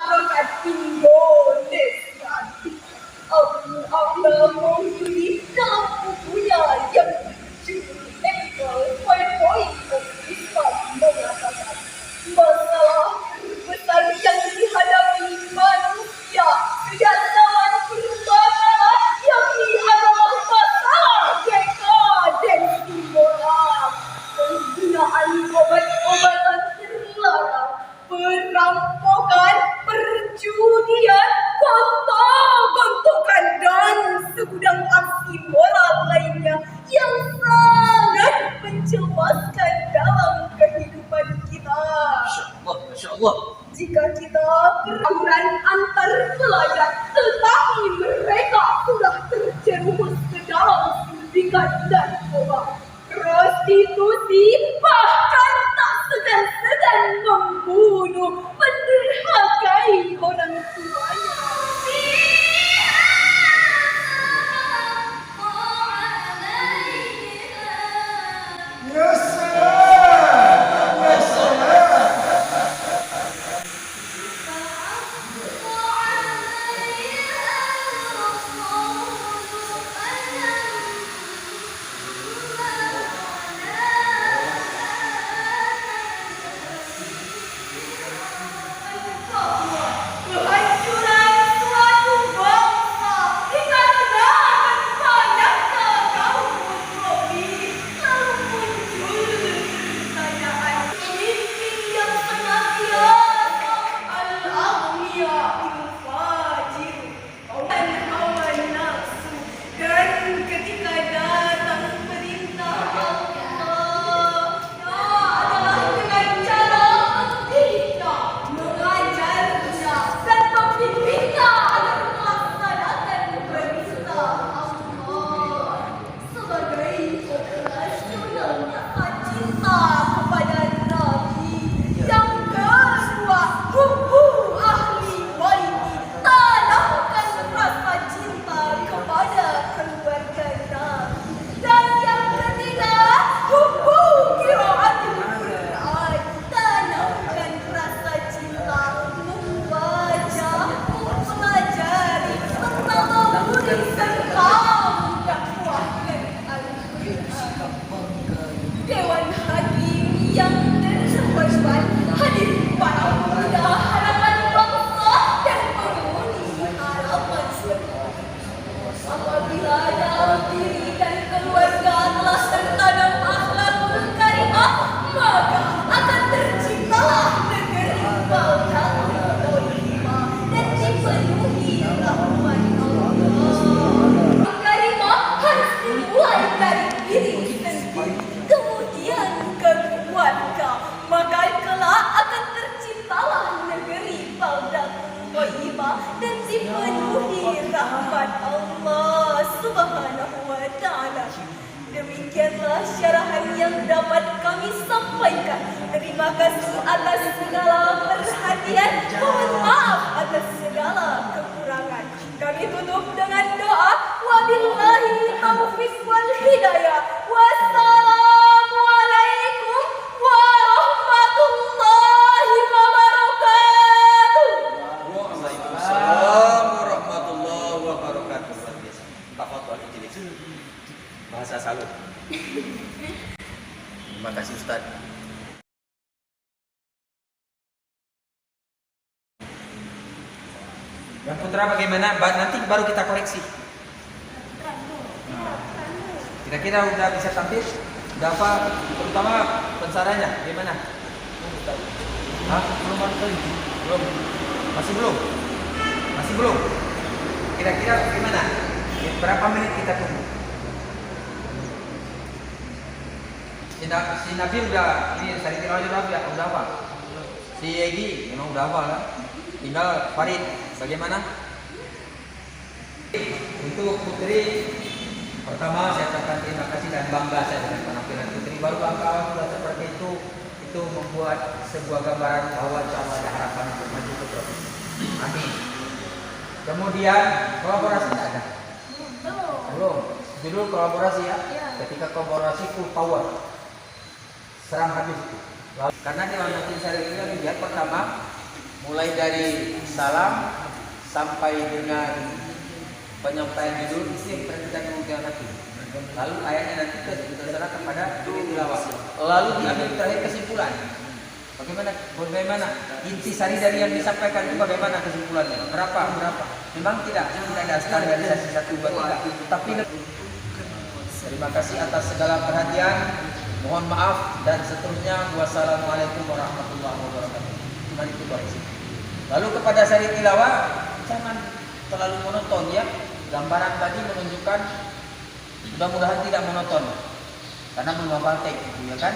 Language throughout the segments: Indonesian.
Rakyat Indonesia. Allah memberi kamu punya yang berjudul poin-poin Islam mengatakan masalah terbesar yang dihadapi manusia sejak zaman purba yakni adalah masalah dekadensi moral, penggunaan obat-obatan terlarang, perampokan, perjudian, gontok-gontokan dan segudang aksi moral lainnya yang sangat mencemaskan dalam kehidupan kita. Masya Allah. Jika kita peraturan antar pelajar, tetapi mereka sudah terjerumus ke dalam sindikat narkoba, prostitusi, bahkan tak segan-segan membunuh, menderhakai orang tuanya. Dan dipenuhi rahmat Allah Subhanahu wa Ta'ala. Demikianlah syarahan yang dapat kami sampaikan. Terima kasih atas segala perhatian. Mohon maaf atas segala kekurangan. Kami tutup dengan doa. Wabillahi taufiq wal hidayah. Wassalamualaikum warahmatullahi wabarakatuh. Assalamualaikum warahmatullahi wabarakatuh. Tafadhol ijlis. Bahasa salut. Terima kasih Ustaz. Yang putra bagaimana? Nanti baru kita koreksi. Kira-kira udah bisa tampil? Udah apa? Terutama pensaranya gimana? Hah? Belum. Masih belum? Masih belum? Kira-kira gimana? Berapa menit kita tunggu? Si Nabil udah, ini Sari Tirau udah apa? Si Egi memang udah apa lah. Tinggal Farid, bagaimana? Untuk Putri, pertama saya ucapkan terima kasih dan bangga saya dengan penampilan Putri. Baru bangga sudah seperti itu membuat sebuah gambaran bahwa insya Allah ada harapan untuk maju ke profesi. Amin. Kemudian kolaborasi tidak ada? Belum. Judul kolaborasi ya? Ketika kolaborasi full power. Serang habis itu. Karena dia nanti saya lihat pertama mulai dari salam sampai dengan penyampaian judul itu yang kita kemudian hati. Lalu ayatnya nanti terserahkan pada tilawah. Lalu diambil terakhir kesimpulan. Bagaimana intisari dari yang disampaikan itu, bagaimana kesimpulannya? Berapa? Memang tidak ada standarisasi 1, 2, 3. Tapi terima kasih atas segala perhatian. Mohon maaf dan seterusnya. Wassalamualaikum warahmatullahi wabarakatuh. Mari kita isi. Lalu kepada sari tilawah, jangan terlalu monoton ya. Gambaran tadi menunjukkan mudah-mudahan tidak monoton karena belum hafal teks gitu ya kan.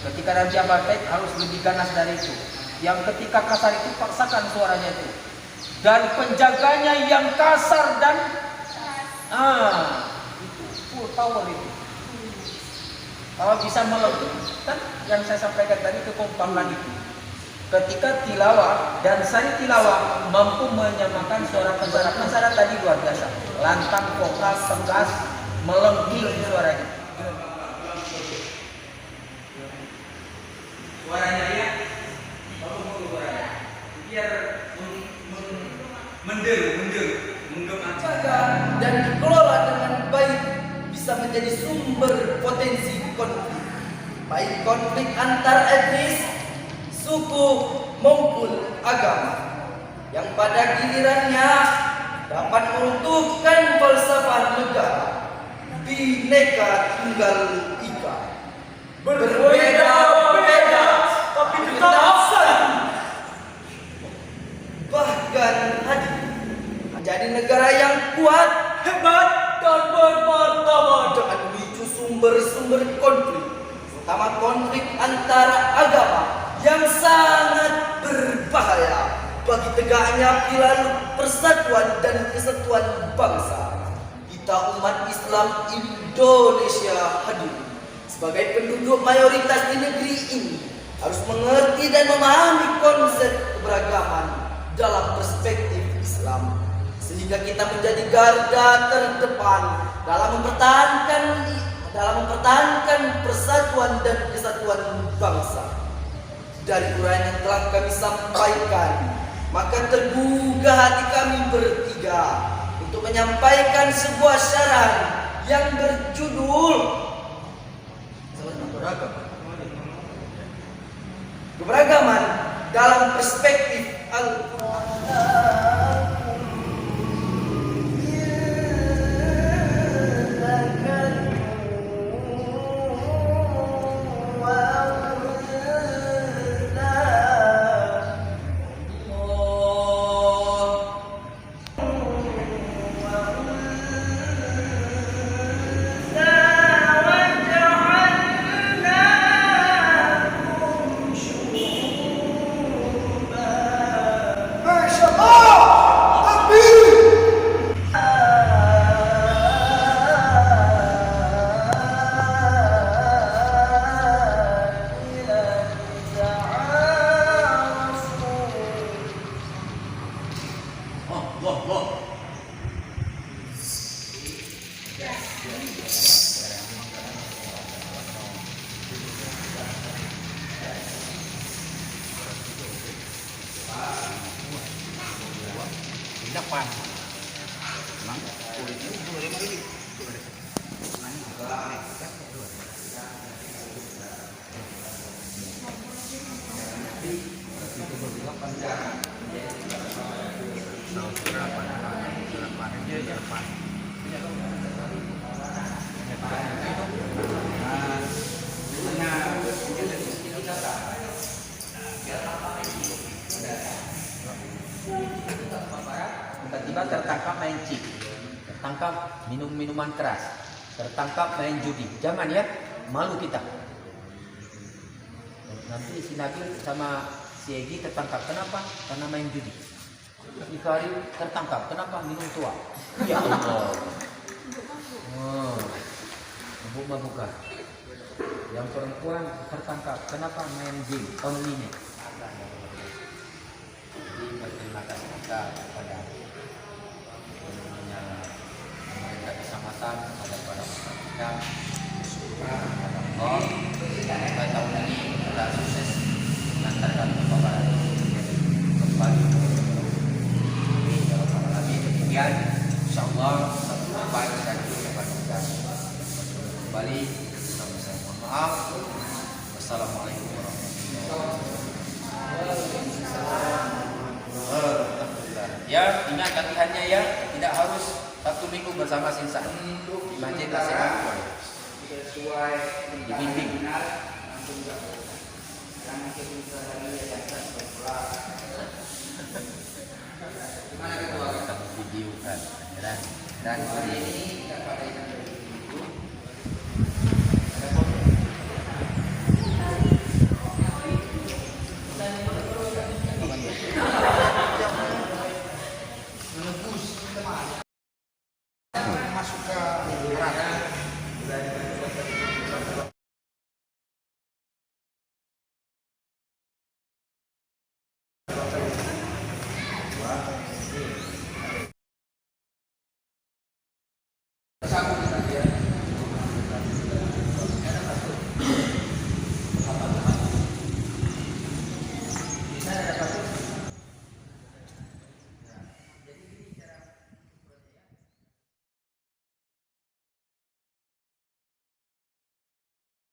Ketika nanti hafal teks harus lebih ganas dari itu. Yang ketika kasar itu paksakan suaranya itu. Dan penjaganya yang kasar dan itu full power itu. Kalau bisa melebihi kan yang saya sampaikan tadi kekompakan itu. Ketika tilawah dan sari tilawah mampu menyamakan suara pensara tadi luar biasa, lantang, vokal, tegas, melengking suaranya. Suaranya ya, bagus suaranya. Biar menggema dan dikelola dengan baik bisa menjadi sumber potensi konflik, baik konflik antar etnis, suku maupun agama, yang pada gilirannya dapat meruntuhkan falsafah negara Bhinneka Tunggal Ika. Berbeda-beda tapi tetap satu, bahkan hadir menjadi negara yang kuat, hebat, dan bermartabat dengan memicu sumber-sumber konflik, terutama konflik antara agama yang sangat berbahaya bagi tegaknya pilar persatuan dan kesatuan bangsa. Kita umat Islam Indonesia hadir sebagai penduduk mayoritas di negeri ini harus mengerti dan memahami konsep keberagaman dalam perspektif Islam, sehingga kita menjadi garda terdepan dalam mempertahankan persatuan dan kesatuan bangsa. Dari uraian yang telah kami sampaikan, maka tergugah hati kami bertiga untuk menyampaikan sebuah syarat yang berjudul keberagaman dalam perspektif Al-Quran. Tiba-tiba tertangkap main chip, tertangkap minum minuman keras, tertangkap main judi. Jangan ya, malu kita. Nanti si Nabil sama si Egi tertangkap. Kenapa? Karena main judi. Si Farid tertangkap. Kenapa? Minum tua. Ya Allah. Mabuk-mabukan. Yang perempuan tertangkap. Kenapa? Main game online. Jadi berterima kasih kita kepada pemerintah kecamatan, kepada para pemerintah, kepada Allah, supaya tahun ini kita sukses mengantarkan kepada kembali Ya, ingat latihannya ya, tidak harus 1 minggu bersama Sinsan di Masjid Tasik Malaya. Sesuai Dibimbing. Gimana ketua? Kita video kan, dan hari ini kita pada yang Masuk ke neraka.